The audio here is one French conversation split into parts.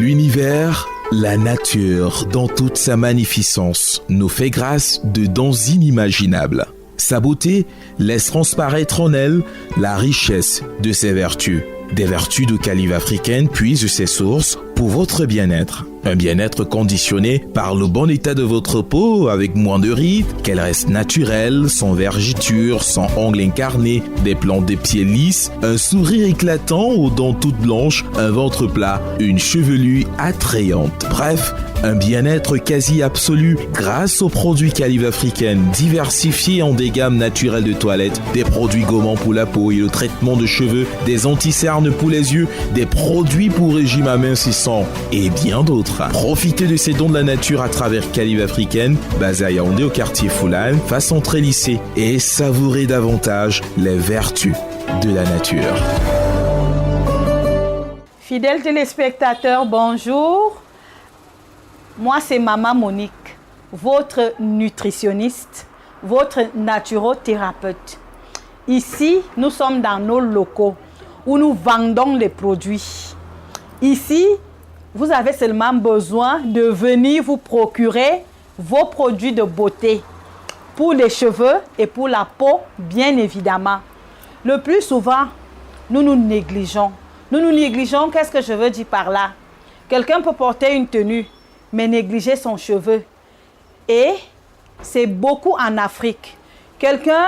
L'univers, la nature, dans toute sa magnificence, nous fait grâce de dons inimaginables. Sa beauté laisse transparaître en elle la richesse de ses vertus. Des vertus de Calive africaine puisent ses sources pour votre bien-être. Un bien-être conditionné par le bon état de votre peau avec moins de rides, qu'elle reste naturelle, sans vergetures, sans ongles incarnés, des plans de pieds lisses, un sourire éclatant aux dents toutes blanches, un ventre plat, une chevelure attrayante. Bref, un bien-être quasi absolu grâce aux produits Calive africaine diversifiés en des gammes naturelles de toilette, des produits gommants pour la peau et le traitement de cheveux, des anti-cernes pour les yeux, des produits pour régime amincissant et bien d'autres. Profitez de ces dons de la nature à travers Calive africaine, basée à Yaoundé au quartier Foulane, façon très lissée, et savourez davantage les vertus de la nature. Fidèles téléspectateurs, bonjour. Moi, c'est Maman Monique, votre nutritionniste, votre naturothérapeute. Ici, nous sommes dans nos locaux où nous vendons les produits. Ici, vous avez seulement besoin de venir vous procurer vos produits de beauté pour les cheveux et pour la peau, bien évidemment. Le plus souvent, nous nous négligeons. Nous nous négligeons, qu'est-ce que je veux dire par là? Quelqu'un peut porter une tenue, mais négliger son cheveu. Et c'est beaucoup en Afrique. Quelqu'un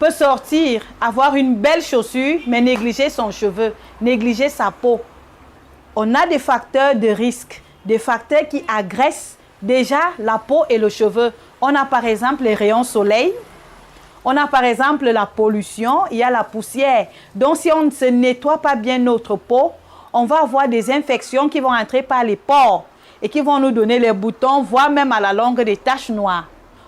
peut sortir, avoir une belle chaussure, mais négliger son cheveu, négliger sa peau. On a des facteurs de risque, des facteurs qui agressent déjà la peau et le cheveu. On a par exemple les rayons soleil, on a par exemple la pollution, il y a la poussière. Donc si on ne se nettoie pas bien notre peau, on va avoir des infections qui vont entrer par les pores et qui vont nous donner les boutons, voire même à la longue des taches noires.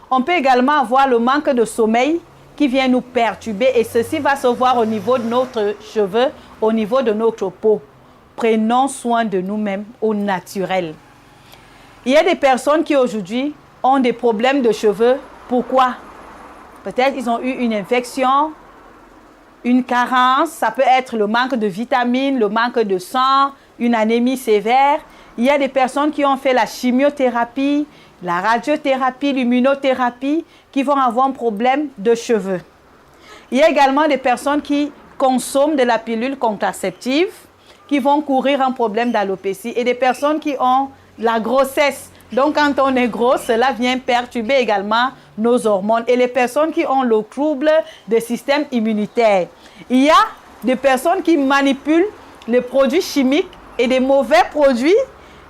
On peut également avoir le manque de sommeil qui vient nous perturber et ceci va se voir au niveau de notre cheveux, au niveau de notre peau. Prenons soin de nous-mêmes au naturel. Il y a des personnes qui aujourd'hui ont des problèmes de cheveux. Pourquoi? Peut-être ils ont eu une infection, une carence, ça peut être le manque de vitamines, le manque de sang, une anémie sévère. Il y a des personnes qui ont fait la chimiothérapie, la radiothérapie, l'immunothérapie, qui vont avoir un problème de cheveux. Il y a également des personnes qui consomment de la pilule contraceptive, qui vont courir un problème d'alopécie, et des personnes qui ont la grossesse. Donc, quand on est gros, cela vient perturber également nos hormones. Et les personnes qui ont le trouble du système immunitaire. Il y a des personnes qui manipulent les produits chimiques et des mauvais produits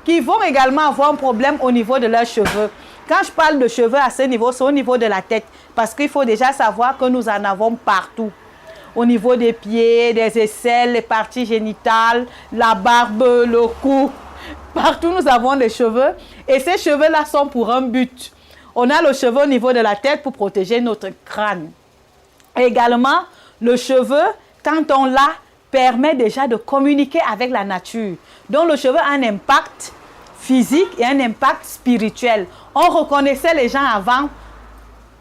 qui vont également avoir un problème au niveau de leurs cheveux. Quand je parle de cheveux à ce niveau, c'est au niveau de la tête. Parce qu'il faut déjà savoir que nous en avons partout. Au niveau des pieds, des aisselles, les parties génitales, la barbe, le cou. Partout, nous avons des cheveux. Et ces cheveux-là sont pour un but. On a le cheveu au niveau de la tête pour protéger notre crâne. Et également, le cheveu, quand on l'a, permet déjà de communiquer avec la nature. Donc, le cheveu a un impact physique et un impact spirituel. On reconnaissait les gens avant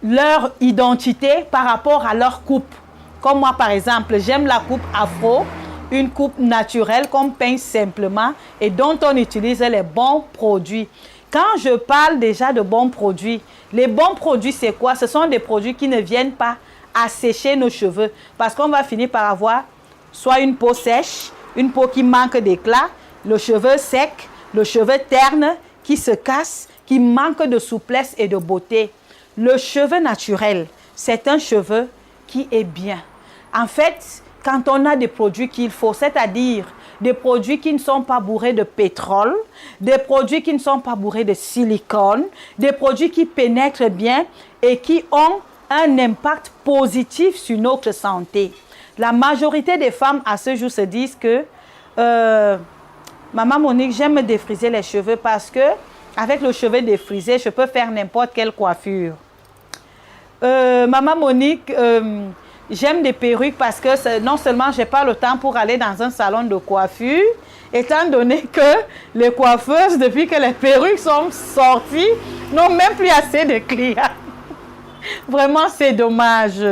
leur identité par rapport à leur coupe. Comme moi, par exemple, j'aime la coupe afro, une coupe naturelle qu'on peigne simplement et dont on utilise les bons produits. Quand je parle déjà de bons produits, les bons produits, c'est quoi? Ce sont des produits qui ne viennent pas assécher nos cheveux parce qu'on va finir par avoir soit une peau sèche, une peau qui manque d'éclat, le cheveu sec, le cheveu terne qui se casse, qui manque de souplesse et de beauté. Le cheveu naturel, c'est un cheveu qui est bien. En fait, quand on a des produits qu'il faut, c'est-à-dire des produits qui ne sont pas bourrés de pétrole, des produits qui ne sont pas bourrés de silicone, des produits qui pénètrent bien et qui ont un impact positif sur notre santé. La majorité des femmes à ce jour se disent que Maman Monique, j'aime me défriser les cheveux parce que avec le cheveu défrisé, je peux faire n'importe quelle coiffure. Maman Monique, j'aime des perruques parce que non seulement je n'ai pas le temps pour aller dans un salon de coiffure, étant donné que les coiffeuses, depuis que les perruques sont sorties, n'ont même plus assez de clients. Vraiment, c'est dommage.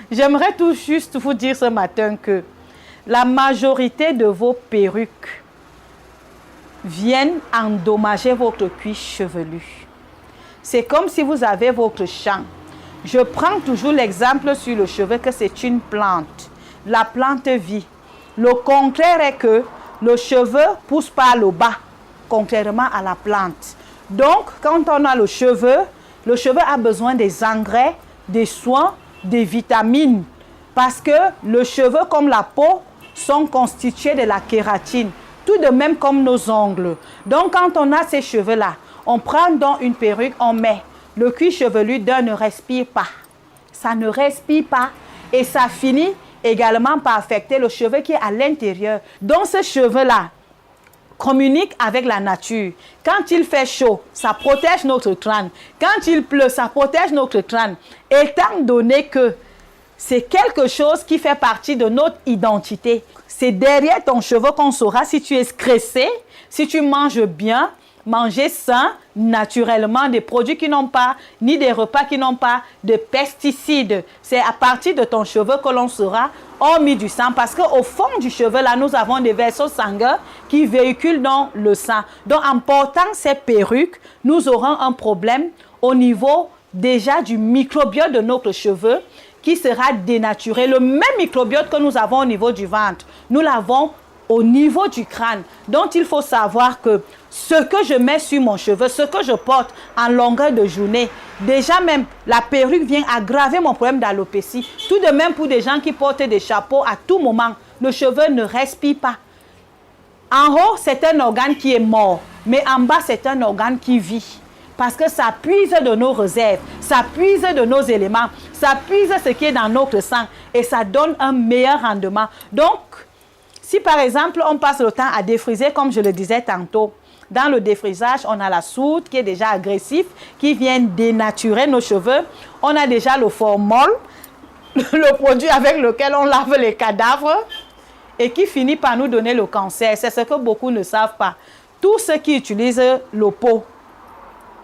J'aimerais tout juste vous dire ce matin que la majorité de vos perruques viennent endommager votre cuir chevelu. C'est comme si vous avez votre champ. Je prends toujours l'exemple sur le cheveu que c'est une plante. La plante vit. Le contraire est que le cheveu pousse par le bas, contrairement à la plante. Donc, quand on a le cheveu a besoin des engrais, des soins, des vitamines. Parce que le cheveu, comme la peau, sont constitués de la kératine. Tout de même comme nos ongles. Donc, quand on a ces cheveux-là, on prend dans une perruque, on met. Le cuir chevelu d'un ne respire pas. Ça ne respire pas. Et ça finit également par affecter le cheveu qui est à l'intérieur. Donc, ce cheveu-là communique avec la nature. Quand il fait chaud, ça protège notre crâne. Quand il pleut, ça protège notre crâne. Étant donné que c'est quelque chose qui fait partie de notre identité. C'est derrière ton cheveu qu'on saura si tu es stressé, si tu manges bien, manger sain, naturellement, des produits qui n'ont pas, ni des repas qui n'ont pas de pesticides. C'est à partir de ton cheveu que l'on saura, hormis du sang, parce qu'au fond du cheveu, là, nous avons des vaisseaux sanguins qui véhiculent dans le sang. Donc, en portant ces perruques, nous aurons un problème au niveau déjà du microbiote de notre cheveu qui sera dénaturé. Le même microbiote que nous avons au niveau du ventre, nous l'avons au niveau du crâne. Donc, il faut savoir que ce que je mets sur mon cheveu, ce que je porte en longueur de journée, déjà même, la perruque vient aggraver mon problème d'alopécie. Tout de même pour des gens qui portent des chapeaux à tout moment, le cheveu ne respire pas. En haut, c'est un organe qui est mort, mais en bas, c'est un organe qui vit. Parce que ça puise de nos réserves, ça puise de nos éléments, ça puise ce qui est dans notre sang et ça donne un meilleur rendement. Donc, si par exemple, on passe le temps à défriser, comme je le disais tantôt, dans le défrisage, on a la soude qui est déjà agressive, qui vient dénaturer nos cheveux. On a déjà le formol, le produit avec lequel on lave les cadavres et qui finit par nous donner le cancer. C'est ce que beaucoup ne savent pas. Tous ceux qui utilisent le pot,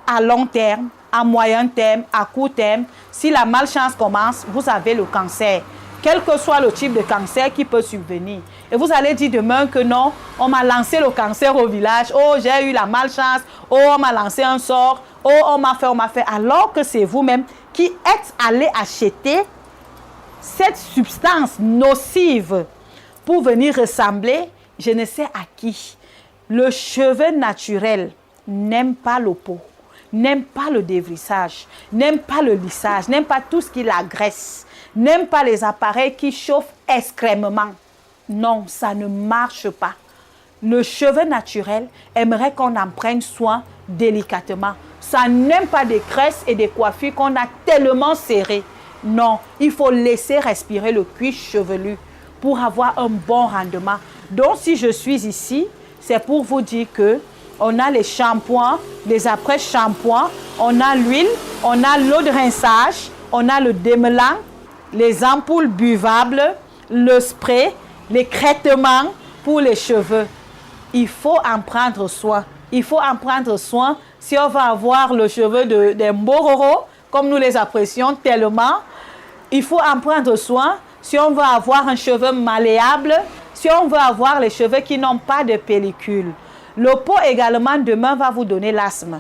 à long terme, à moyen terme, à court terme, si la malchance commence, vous avez le cancer. Quel que soit le type de cancer qui peut subvenir. Et vous allez dire demain que non, on m'a lancé le cancer au village, oh j'ai eu la malchance, oh on m'a lancé un sort, oh on m'a fait. Alors que c'est vous-même qui êtes allé acheter cette substance nocive pour venir ressembler, je ne sais à qui. Le cheveu naturel n'aime pas le pot, n'aime pas le dévrissage, n'aime pas le lissage, n'aime pas tout ce qui l'agresse, n'aime pas les appareils qui chauffent extrêmement. Non, ça ne marche pas. Le cheveu naturel aimerait qu'on en prenne soin délicatement. Ça n'aime pas des tresses et des coiffures qu'on a tellement serrées. Non, il faut laisser respirer le cuir chevelu pour avoir un bon rendement. Donc, si je suis ici, c'est pour vous dire que on a les shampoings, les après-shampoings, on a l'huile, on a l'eau de rinçage, on a le démêlant, les ampoules buvables, le spray, les traitements pour les cheveux. Il faut en prendre soin. Il faut en prendre soin si on va avoir le cheveu des Mbororo, comme nous les apprécions tellement. Il faut en prendre soin si on veut avoir un cheveu malléable, si on veut avoir les cheveux qui n'ont pas de pellicule. Le pot également demain va vous donner l'asthme.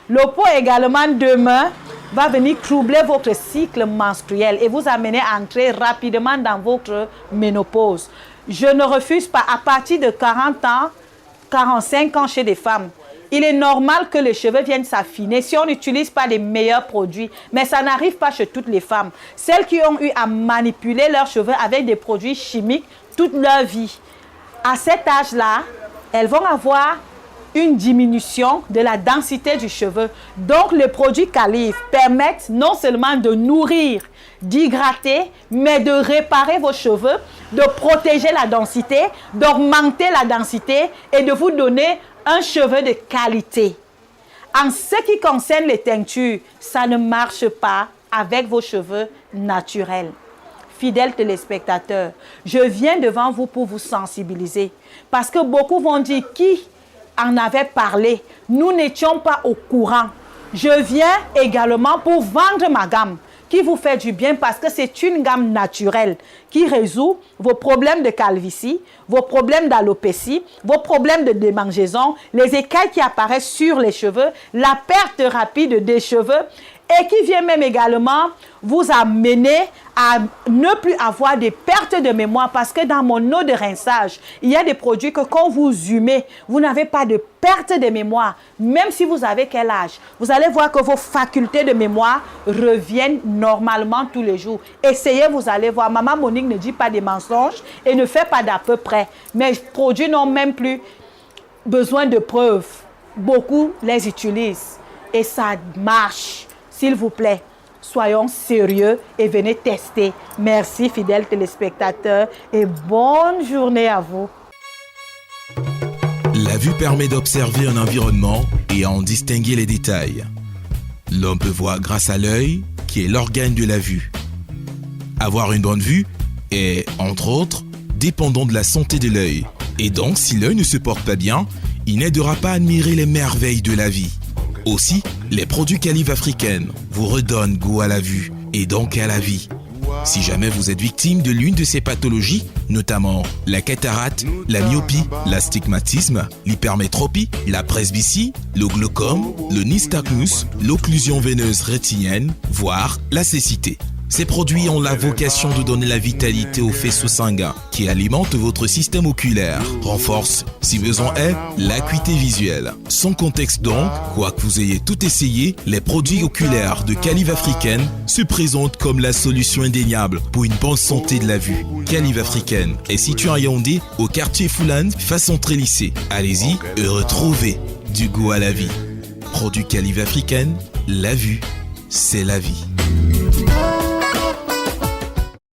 Le pot également demain va venir troubler votre cycle menstruel et vous amener à entrer rapidement dans votre ménopause. Je ne refuse pas, à partir de 40 ans, 45 ans chez des femmes, il est normal que les cheveux viennent s'affiner si on n'utilise pas les meilleurs produits. Mais ça n'arrive pas chez toutes les femmes. Celles qui ont eu à manipuler leurs cheveux avec des produits chimiques toute leur vie, à cet âge-là, elles vont avoir une diminution de la densité du cheveu. Donc, les produits Calife permettent non seulement de nourrir, d'hydrater, mais de réparer vos cheveux, de protéger la densité, d'augmenter la densité et de vous donner un cheveu de qualité. En ce qui concerne les teintures, ça ne marche pas avec vos cheveux naturels. Fidèles téléspectateurs, je viens devant vous pour vous sensibiliser. Parce que beaucoup vont dire qui en avait parlé. Nous n'étions pas au courant. Je viens également pour vendre ma gamme. qui vous fait du bien parce que c'est une gamme naturelle qui résout vos problèmes de calvitie, vos problèmes d'alopécie, vos problèmes de démangeaison, les écailles qui apparaissent sur les cheveux, la perte rapide des cheveux et qui vient même également vous amener à ne plus avoir des pertes de mémoire parce que dans mon eau de rinçage, il y a des produits que quand vous humez, vous n'avez pas de perte de mémoire. Même si vous avez quel âge, vous allez voir que vos facultés de mémoire reviennent normalement tous les jours. Essayez, vous allez voir. Maman Monique ne dit pas des mensonges et ne fait pas d'à peu près. Mais les produits n'ont même plus besoin de preuves. Beaucoup les utilisent et ça marche. S'il vous plaît, soyons sérieux et venez tester. Merci, fidèles téléspectateurs, et bonne journée à vous. La vue permet d'observer un environnement et en distinguer les détails. L'homme peut voir grâce à l'œil, qui est l'organe de la vue. Avoir une bonne vue est, entre autres, dépendant de la santé de l'œil. Et donc, si l'œil ne se porte pas bien, il n'aidera pas à admirer les merveilles de la vie. Aussi, les produits Calive africaine vous redonnent goût à la vue et donc à la vie. Si jamais vous êtes victime de l'une de ces pathologies, notamment la cataracte, la myopie, l'astigmatisme, l'hypermétropie, la presbytie, le glaucome, le nystagmus, l'occlusion veineuse rétinienne, voire la cécité. Ces produits ont la vocation de donner la vitalité au faisceau sanguin qui alimente votre système oculaire, renforce, si besoin est, l'acuité visuelle. Sans contexte donc, quoi que vous ayez tout essayé, les produits oculaires de Calive africaine se présentent comme la solution indéniable pour une bonne santé de la vue. Calive africaine est située à Yaoundé, au quartier Foulane, face entrée lycée. Allez-y et retrouvez du goût à la vie. Produits Calive africaine, la vue, c'est la vie.